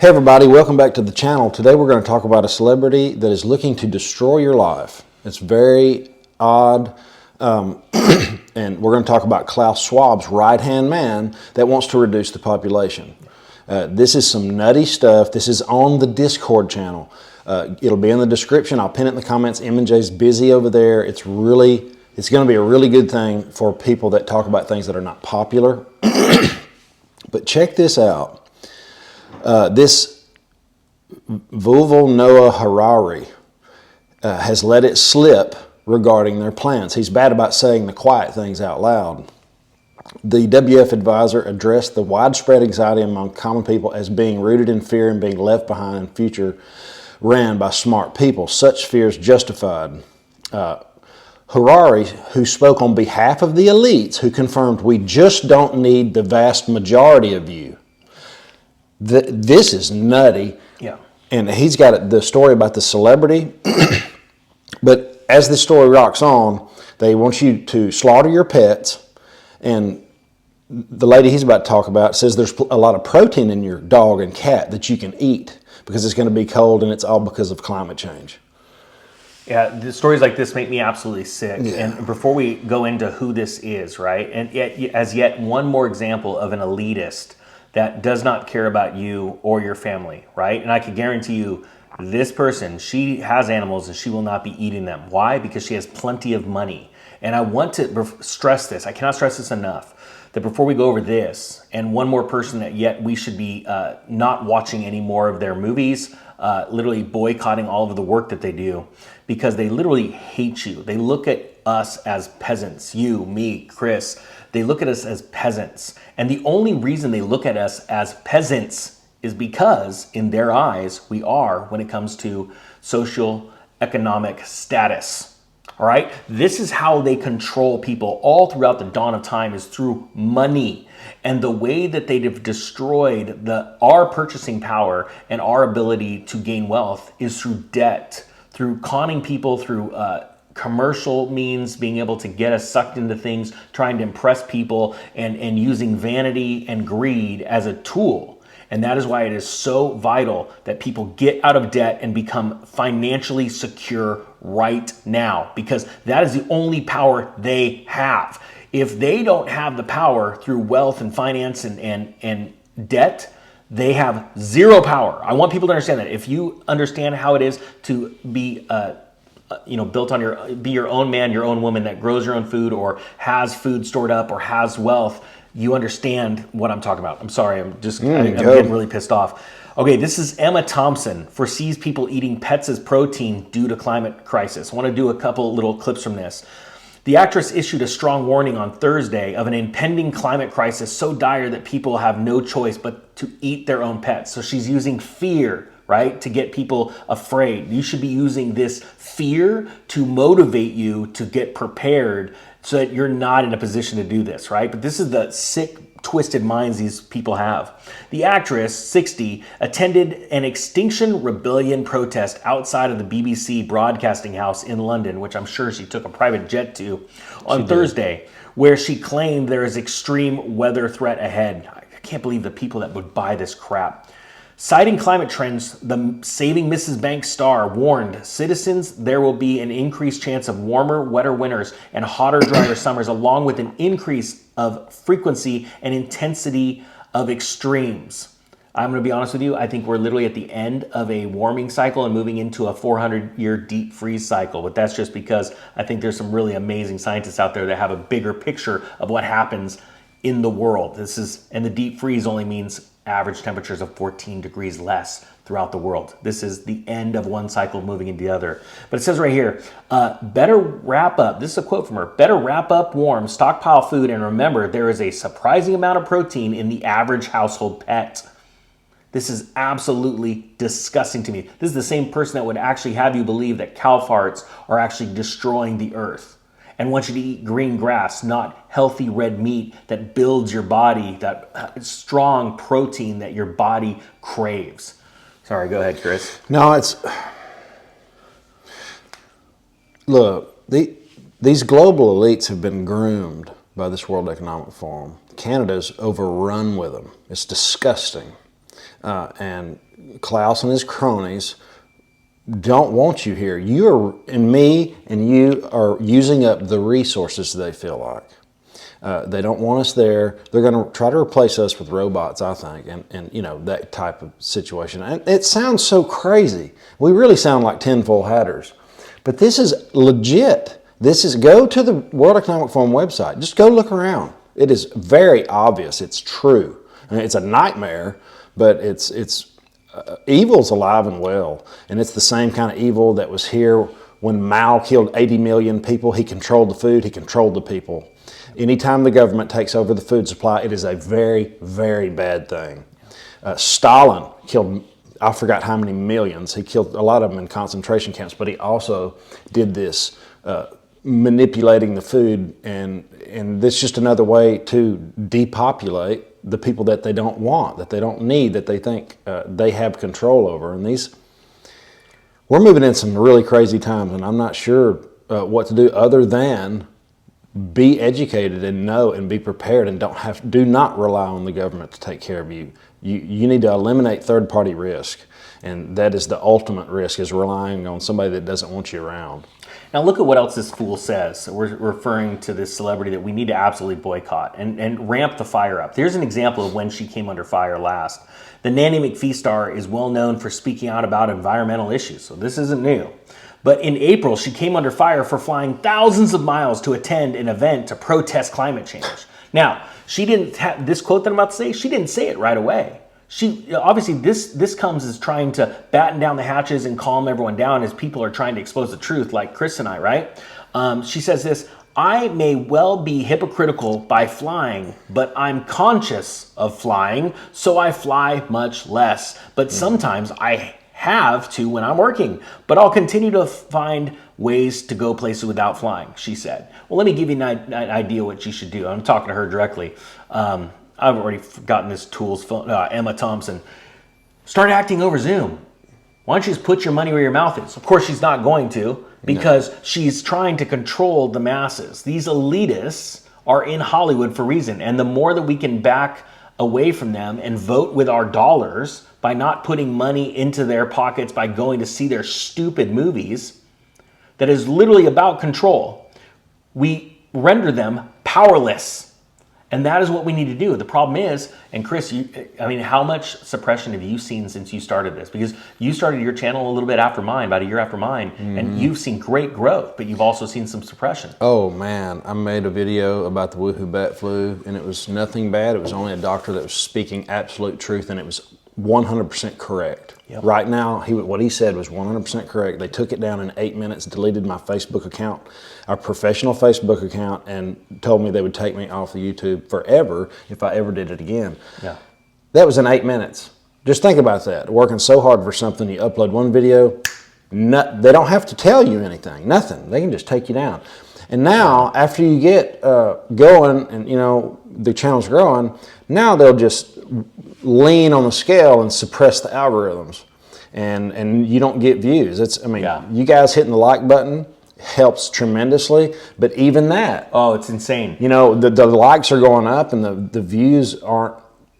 Hey everybody, welcome back to the channel. Today we're going to talk about a celebrity that is looking to destroy your life. It's very odd, and we're going to talk about Klaus Schwab's right-hand man that wants to reduce the population. This is some nutty stuff. This is on the Discord channel. It'll be in the description. I'll pin it in the comments. M&J's busy over there. It's going to be a really good thing for people that talk about things that are not popular. But check this out. This Yuval Noah Harari has let it slip regarding their plans. He's bad about saying the quiet things out loud. The WF advisor addressed the widespread anxiety among common people as being rooted in fear and being left behind in future ran by smart people. Such fears justified. Harari, who spoke on behalf of the elites, who confirmed, "We just don't need the vast majority of you." This is nutty. Yeah. And he's got the story about the celebrity. But as the story rocks on, they want you to slaughter your pets. And the lady he's about to talk about says there's a lot of protein in your dog and cat that you can eat because it's going to be cold, and it's all because of climate change. Yeah, the stories like this make me absolutely sick. Yeah. And before we go into who this is, right, and yet one more example of an elitist that does not care about you or your family, right? And I can guarantee you, this person, she has animals and she will not be eating them. Why? Because she has plenty of money. And I want to stress this, I cannot stress this enough, that before we go over this, and one more person that yet we should be not watching any more of their movies, literally boycotting all of the work that they do, because they literally hate you. They look at us as peasants, you, me, Chris. They look at us as peasants. And the only reason they look at us as peasants is because in their eyes, we are when it comes to social economic status. All right. This is how they control people all throughout the dawn of time, is through money. And the way that they've destroyed our purchasing power and our ability to gain wealth is through debt, through conning people, through commercial means, being able to get us sucked into things, trying to impress people, and using vanity and greed as a tool. And that is why it is so vital that people get out of debt and become financially secure right now, because that is the only power they have. If they don't have the power through wealth and finance and debt, they have zero power. I want people to understand that. If you understand how it is to be be your own man, your own woman that grows your own food or has food stored up or has wealth, you understand what I'm talking about. I'm sorry, I'm getting really pissed off. Okay, this is Emma Thompson foresees people eating pets as protein due to climate crisis. I want to do a couple little clips from this. The actress issued a strong warning on Thursday of an impending climate crisis so dire that people have no choice but to eat their own pets. So she's using fear, right, to get people afraid. You should be using this fear to motivate you to get prepared so that you're not in a position to do this, right? But this is the sick, twisted minds these people have. The actress, 60, attended an Extinction Rebellion protest outside of the BBC broadcasting house in London, which I'm sure she took a private jet to, on Thursday, where she claimed there is extreme weather threat ahead. I can't believe the people that would buy this crap. Citing climate trends, the Saving Mrs. Banks star warned citizens there will be an increased chance of warmer, wetter winters and hotter, drier summers, along with an increase of frequency and intensity of extremes. I'm going to be honest with you, I think we're literally at the end of a warming cycle and moving into a 400-year deep freeze cycle. But that's just because I think there's some really amazing scientists out there that have a bigger picture of what happens in the world. And the deep freeze only means average temperatures of 14 degrees less throughout the world. This is the end of one cycle moving into the other. But it says right here, better wrap up. This is a quote from her. Better wrap up warm, stockpile food, and remember there is a surprising amount of protein in the average household pet. This is absolutely disgusting to me. This is the same person that would actually have you believe that cow farts are actually destroying the earth and want you to eat green grass, not healthy red meat that builds your body, that strong protein that your body craves. Sorry, go ahead, Chris. No, look, these global elites have been groomed by this World Economic Forum. Canada's overrun with them. It's disgusting. and Klaus and his cronies don't want you here. You are, and me and you are using up the resources they feel like. They don't want us there. They're going to try to replace us with robots, I think, and you know, that type of situation. And it sounds so crazy. We really sound like tinfoil hatters. But this is legit. This is, go to the World Economic Forum website. Just go look around. It is very obvious. It's true. I mean, it's a nightmare, but it's evil's alive and well. And it's the same kind of evil that was here when Mao killed 80 million people. He controlled the food. He controlled the people. Anytime the government takes over the food supply, it is a very, very bad thing. Stalin killed, I forgot how many millions. He killed a lot of them in concentration camps, but he also did this manipulating the food, and this is just another way to depopulate the people that they don't want, that they don't need, that they think they have control over. And we're moving in some really crazy times, and I'm not sure what to do other than be educated and know and be prepared, and do not rely on the government to take care of you. You need to eliminate third-party risk, and that is the ultimate risk, is relying on somebody that doesn't want you around. Now look at what else this fool says. We're referring to this celebrity that we need to absolutely boycott and ramp the fire up. Here's an example of when she came under fire last. The Nanny McPhee star is well known for speaking out about environmental issues, so this isn't new. But in April, she came under fire for flying thousands of miles to attend an event to protest climate change. Now, she didn't have this quote that I'm about to say, she didn't say it right away. She obviously, this comes as trying to batten down the hatches and calm everyone down as people are trying to expose the truth, like Chris and I, right? She says this: I may well be hypocritical by flying, but I'm conscious of flying, so I fly much less. But sometimes I have to when I'm working, but I'll continue to find ways to go places without flying, she said. Well, let me give you an idea what you should do. I'm talking to her directly. I've already forgotten this tool's phone, Emma Thompson. Start acting over Zoom. Why don't you just put your money where your mouth is? Of course, she's not going to, because she's trying to control the masses. These elitists are in Hollywood for a reason. And the more that we can back away from them and vote with our dollars by not putting money into their pockets, by going to see their stupid movies, that is literally about control, we render them powerless. And that is what we need to do. The problem is, and Chris, how much suppression have you seen since you started this? Because you started your channel a little bit after mine, about a year after mine, and you've seen great growth, but you've also seen some suppression. Oh man, I made a video about the woohoo bat flu, and it was nothing bad. It was only a doctor that was speaking absolute truth, and it was 100% correct. Yep. Right now, what he said was 100% correct. They took it down in 8 minutes, deleted my Facebook account, our professional Facebook account, and told me they would take me off of YouTube forever if I ever did it again. Yeah. That was in 8 minutes. Just think about that. Working so hard for something, you upload one video, they don't have to tell you anything, nothing. They can just take you down. And now, after you get going and the channel's growing, now they'll just lean on the scale and suppress the algorithms, and you don't get views. You guys hitting the like button helps tremendously, but even that, it's insane. The likes are going up and the views aren't.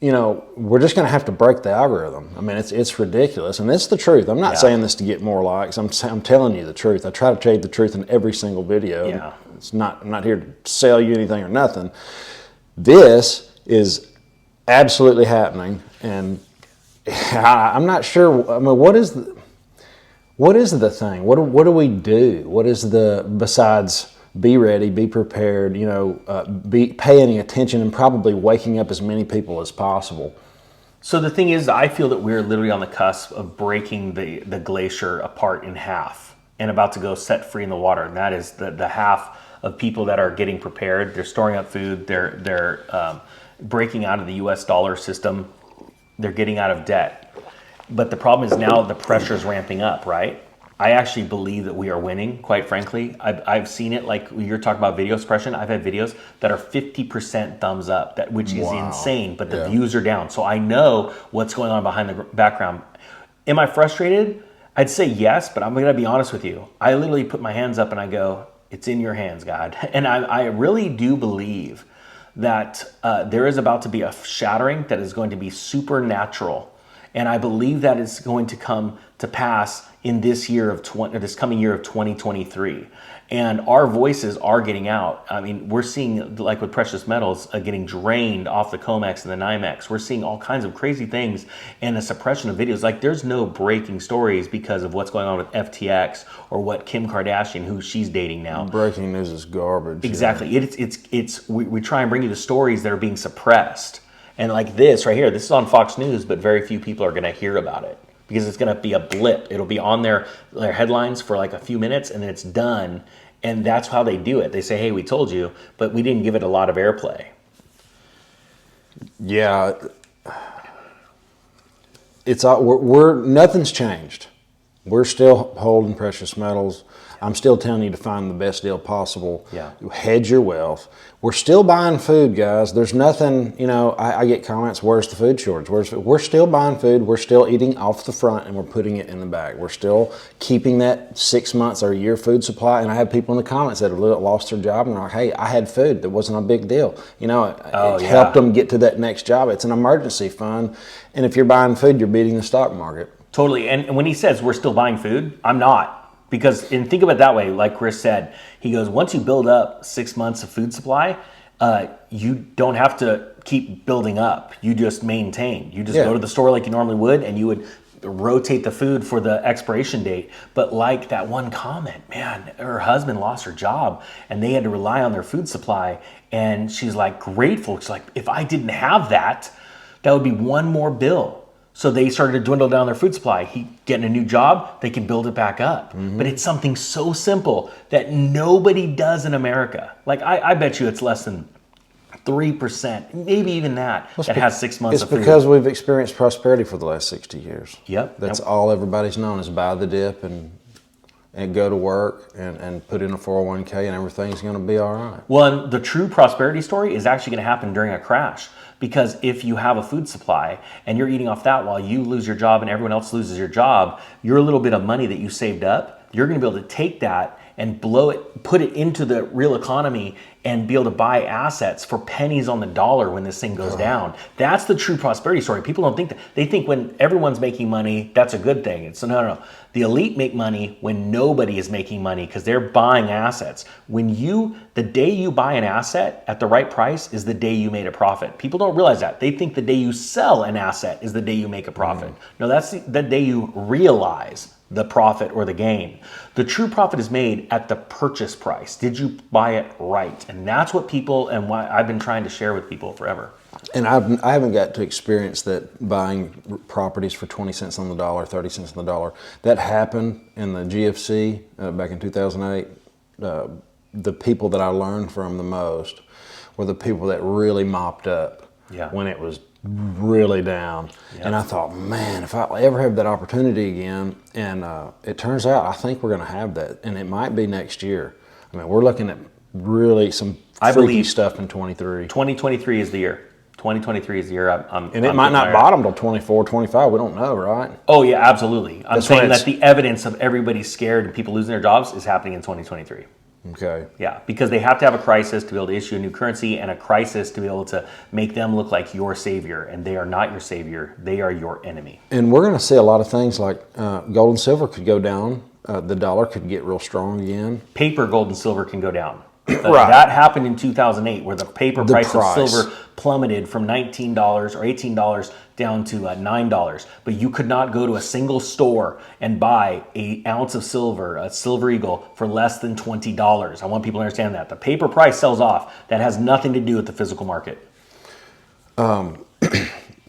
We're just going to have to break the algorithm. It's ridiculous, and it's the truth. I'm not saying this to get more likes. I'm telling you the truth. I try to tell you the truth in every single video. Yeah. I'm not here to sell you anything or nothing. This is absolutely happening, and I'm not sure. What is the thing? What do we do? Besides be ready, be prepared, pay any attention, and probably waking up as many people as possible. So the thing is, I feel that we're literally on the cusp of breaking the glacier apart in half and about to go set free in the water. And that is the half of people that are getting prepared. They're storing up food. They're breaking out of the U.S. dollar system. They're getting out of debt. But the problem is now the pressure is ramping up, right? I actually believe that we are winning, quite frankly. I've seen it, like you're talking about video suppression. I've had videos that are 50% thumbs up, which is insane, but the views are down. So I know what's going on behind the background. Am I frustrated? I'd say yes, but I'm going to be honest with you. I literally put my hands up and I go, it's in your hands, God. And I really do believe that there is about to be a shattering that is going to be supernatural. And I believe that is going to come to pass in this coming year of 2023. And our voices are getting out. I mean, we're seeing, like with precious metals, getting drained off the COMEX and the NYMEX. We're seeing all kinds of crazy things and a suppression of videos. Like, there's no breaking stories because of what's going on with FTX or what Kim Kardashian, who she's dating now. Breaking news is garbage. Exactly. Yeah. We try and bring you the stories that are being suppressed. And like this right here, this is on Fox News, but very few people are going to hear about it because it's going to be a blip. It'll be on their headlines for like a few minutes and then it's done. And that's how they do it. They say, hey, we told you, but we didn't give it a lot of airplay. Yeah. Nothing's changed. We're still holding precious metals. I'm still telling you to find the best deal possible. Yeah. Hedge your wealth. We're still buying food, guys. There's nothing, I get comments, where's the food shortage? We're still buying food. We're still eating off the front and we're putting it in the back. We're still keeping that 6 months or a year food supply. And I have people in the comments that have lost their job and they're like, hey, I had food. That wasn't a big deal. It helped them get to that next job. It's an emergency fund. And if you're buying food, you're beating the stock market. Totally. And when he says we're still buying food, I'm not. Because, and think of it that way, like Chris said, he goes, once you build up 6 months of food supply, you don't have to keep building up. You just maintain. You just go to the store like you normally would, and you would rotate the food for the expiration date. But like that one comment, man, her husband lost her job, and they had to rely on their food supply. And she's like grateful. She's like, if I didn't have that, that would be one more bill. So they started to dwindle down their food supply. He getting a new job, they can build it back up. Mm-hmm. But it's something so simple that nobody does in America. Like I bet you it's less than 3%, maybe even that has 6 months of food. It's because we've experienced prosperity for the last 60 years. Yep. That's all everybody's known is buy the dip and go to work and put in a 401k and everything's going to be all right. Well, and the true prosperity story is actually going to happen during a crash. Because if you have a food supply and you're eating off that while you lose your job and everyone else loses your job, your little bit of money that you saved up, you're going to be able to take that and blow it, put it into the real economy and be able to buy assets for pennies on the dollar when this thing goes down. That's the true prosperity story. People don't think that. They think when everyone's making money, that's a good thing. It's no. The elite make money when nobody is making money because they're buying assets. The day you buy an asset at the right price is the day you made a profit. People don't realize that. They think the day you sell an asset is the day you make a profit. No, that's the day you realize the profit or the gain. The true profit is made at the purchase price. Did you buy it right? And that's what people, and why I've been trying to share with people forever. And I haven't got to experience that buying properties for 20 cents on the dollar, 30 cents on the dollar. That happened in the GFC back in 2008. The people that I learned from the most were the people that really mopped up when it was really down. Yep. And I thought, man, if I ever have that opportunity again, and it turns out I think we're going to have that, and it might be next year. I mean, we're looking at really some freaky stuff in 23. 2023 is the year. 2023 is the year it might not bottom till 24, 25. We don't know, right? Oh, yeah, absolutely. I'm saying that the evidence of everybody scared and people losing their jobs is happening in 2023. Okay. Yeah, because they have to have a crisis to be able to issue a new currency and a crisis to be able to make them look like your savior. And they are not your savior. They are your enemy. And we're going to see a lot of things like gold and silver could go down. The dollar could get real strong again. Paper gold and silver can go down. Right. That happened in 2008 where the paper price of silver plummeted from $19 or $18 down to $9. But you could not go to a single store and buy an ounce of silver, a silver eagle, for less than $20. I want people to understand that. The paper price sells off. That has nothing to do with the physical market.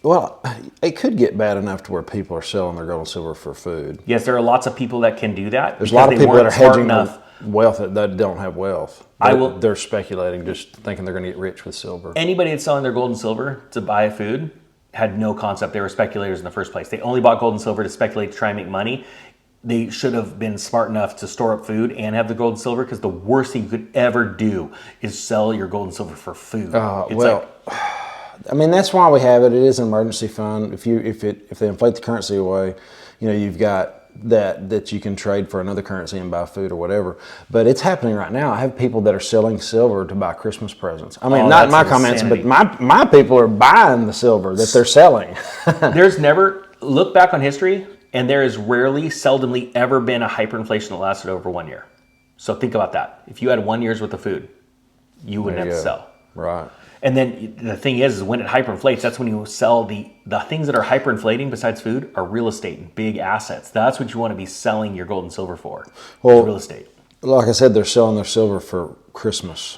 Well, it could get bad enough to where people are selling their gold and silver for food. Yes, there are lots of people that can do that. There's a lot of people that are hedging their wealth that don't have wealth. They're speculating, just thinking they're going to get rich with silver. Anybody that's selling their gold and silver to buy food had no concept. They were speculators in the first place. They only bought gold and silver to speculate, to try and make money. They should have been smart enough to store up food and have the gold and silver, because the worst thing you could ever do is sell your gold and silver for food. I mean, that's why we have it. It is an emergency fund. If they inflate the currency away, you've got that you can trade for another currency and buy food or whatever. But it's happening right now. I have people that are selling silver to buy Christmas presents. I mean, not my comments, but my people are buying the silver that they're selling. There's never Look back on history, and there has rarely, seldomly ever been a hyperinflation that lasted over 1 year. So think about that. If you had 1 year's worth of food, you wouldn't have to sell. Right. And then the thing is when it hyperinflates, that's when you sell the things that are hyperinflating besides food are real estate and big assets. That's what you want to be selling your gold and silver for, real estate. Like I said, they're selling their silver for Christmas.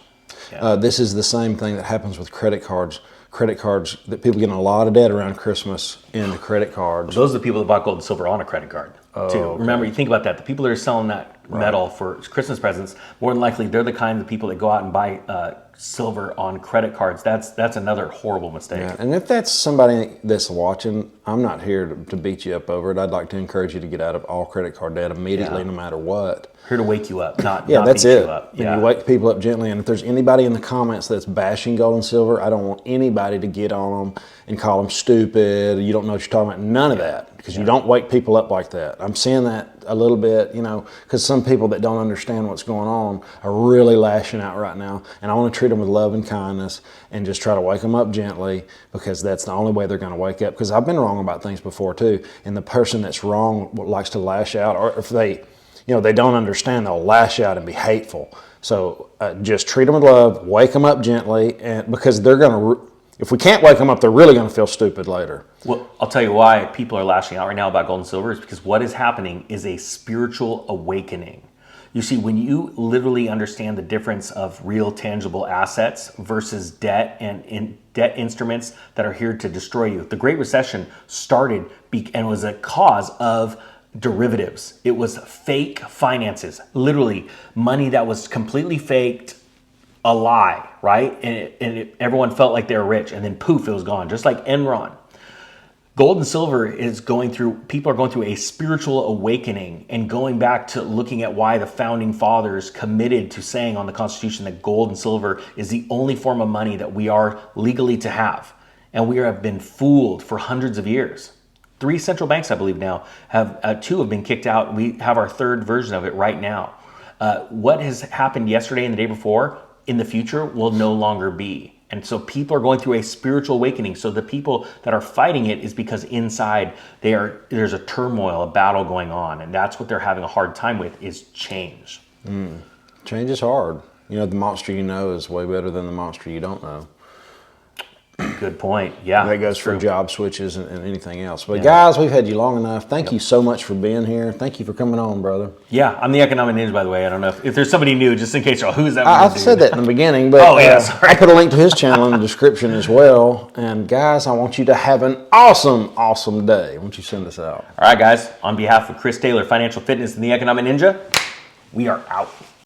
Yeah. This is the same thing that happens with credit cards. Credit cards, that people get in a lot of debt around Christmas into credit cards. Those are the people that bought gold and silver on a credit card, too. Okay. Remember, you think about that. The people that are selling that metal for Christmas presents, more than likely, they're the kind of people that go out and buy silver on credit cards. That's another horrible mistake. Yeah. And if that's somebody that's watching, I'm not here to beat you up over it. I'd like to encourage you to get out of all credit card debt immediately, no matter what. Here to wake you up, not that's beat it. you up. And you wake people up gently. And if there's anybody in the comments that's bashing gold and silver, I don't want anybody to get on them and call them stupid. You don't know what you're talking about. None of that, because you don't wake people up like that. I'm seeing that a little bit, because some people that don't understand what's going on are really lashing out right now. And I want to treat them with love and kindness and just try to wake them up gently, because that's the only way they're going to wake up. Because I've been wrong about things before too. And the person that's wrong likes to lash out, or if they don't understand, they'll lash out and be hateful. So just treat them with love, wake them up gently, and because they're going to, if we can't wake them up, they're really going to feel stupid later. Well, I'll tell you why people are lashing out right now about gold and silver is because what is happening is a spiritual awakening. You see, when you literally understand the difference of real tangible assets versus debt and debt instruments that are here to destroy you. The Great Recession started and was a cause of derivatives. It was fake finances, literally money that was completely faked, a lie, right? And everyone felt like they were rich, and then poof, it was gone, just like Enron. Gold and silver people are going through a spiritual awakening and going back to looking at why the founding fathers committed to saying on the Constitution that gold and silver is the only form of money that we are legally to have. And we have been fooled for hundreds of years. 3 central banks, I believe now, have 2 have been kicked out. We have our 3rd version of it right now. What has happened yesterday and the day before, in the future, will no longer be. And so people are going through a spiritual awakening. So the people that are fighting it is because inside there's a turmoil, a battle going on. And that's what they're having a hard time with, is change. Change is hard. The monster you know is way better than the monster you don't know. Good point. Yeah. That goes for job switches and anything else. But guys, we've had you long enough. Thank you so much for being here. Thank you for coming on, brother. Yeah, I'm the Economic Ninja, by the way. I don't know if there's somebody new, just in case you're who's that? I said that in the beginning, but I put a link to his channel in the description as well. And guys, I want you to have an awesome, awesome day. Why don't you send us out? All right, guys. On behalf of Chris Taylor, Financial Fitness, and the Economic Ninja, we are out.